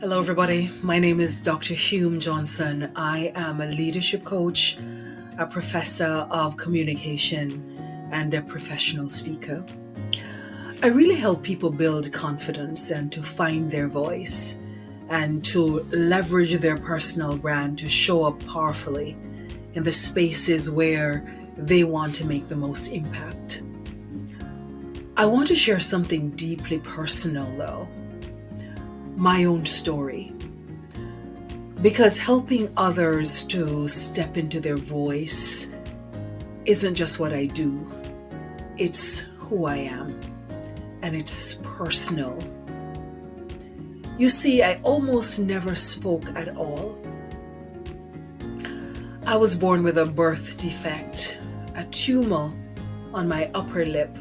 Hello, everybody. My name is Dr. Hume Johnson. I am a leadership coach, a professor of communication, and a professional speaker. I really help people build confidence and to find their voice and to leverage their personal brand to show up powerfully in the spaces where they want to make the most impact. I want to share something deeply personal, though. My own story, because helping others to step into their voice isn't just what I do, it's who I am, and it's personal. You see, I almost never spoke at all. I was born with a birth defect, a tumor on my upper lip,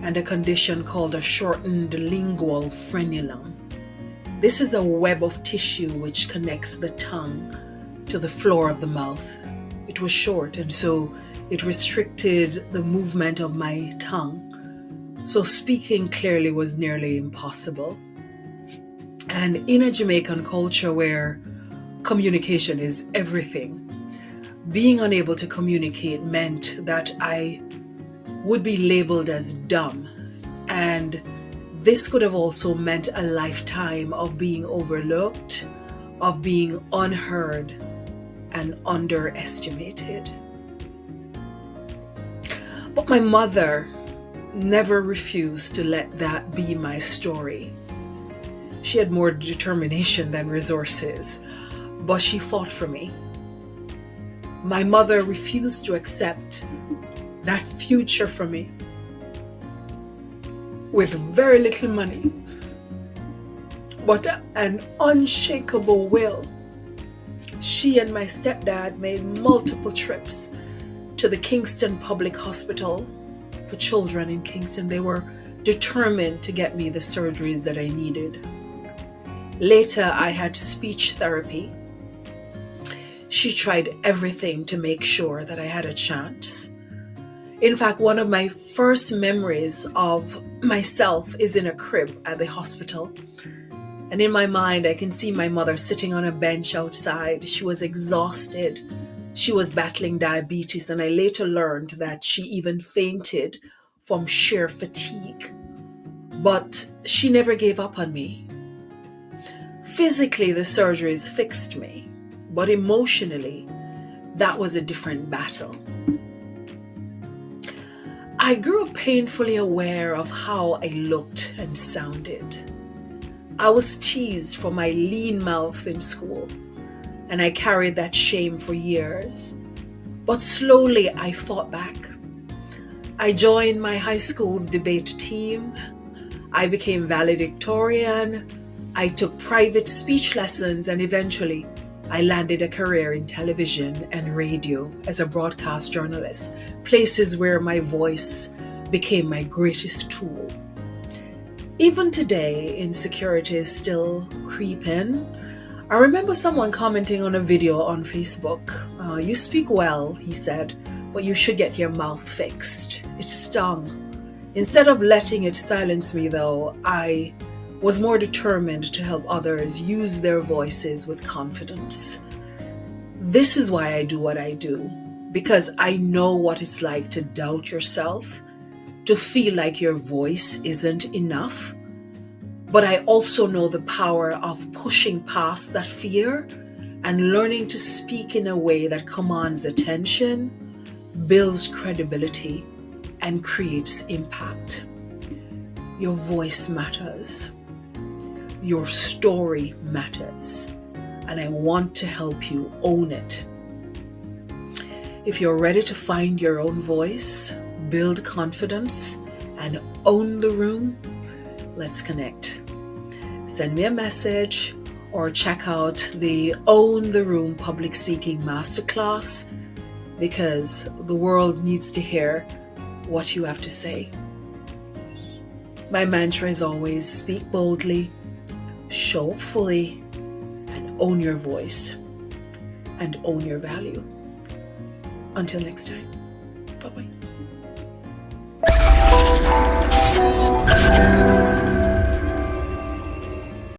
and a condition called a shortened lingual frenulum. This is a web of tissue which connects the tongue to the floor of the mouth. It was short, and so it restricted the movement of my tongue. So speaking clearly was nearly impossible. And in a Jamaican culture where communication is everything, being unable to communicate meant that I would be labeled as dumb, and this could have also meant a lifetime of being overlooked, of being unheard and underestimated. But my mother never refused to let that be my story. She had more determination than resources, but she fought for me. My mother refused to accept that future for me. With very little money, but an unshakable will, she and my stepdad made multiple trips to the Kingston Public Hospital for children in Kingston. They were determined to get me the surgeries that I needed. Later, I had speech therapy. She tried everything to make sure that I had a chance. In fact, one of my first memories of myself is in a crib at the hospital. And in my mind, I can see my mother sitting on a bench outside. She was exhausted. She was battling diabetes. And I later learned that she even fainted from sheer fatigue. But she never gave up on me. Physically, the surgeries fixed me. But emotionally, that was a different battle. I grew up painfully aware of how I looked and sounded. I was teased for my lean mouth in school, and I carried that shame for years. But slowly I fought back. I joined my high school's debate team. I became valedictorian. I took private speech lessons, and eventually I landed a career in television and radio as a broadcast journalist, places where my voice became my greatest tool. Even today, insecurity is still creeping. I remember someone commenting on a video on Facebook. You speak well, he said, but you should get your mouth fixed. It stung. Instead of letting it silence me, though, I was more determined to help others use their voices with confidence. This is why I do what I do, because I know what it's like to doubt yourself, to feel like your voice isn't enough. But I also know the power of pushing past that fear and learning to speak in a way that commands attention, builds credibility, and creates impact. Your voice matters. Your story matters, and I want to help you own it. If you're ready to find your own voice, build confidence, and own the room, let's connect. Send me a message or check out the Own the Room Public Speaking Masterclass, because the world needs to hear what you have to say. My mantra is always speak boldly, show up fully, and own your voice and own your value. Until next time, bye-bye.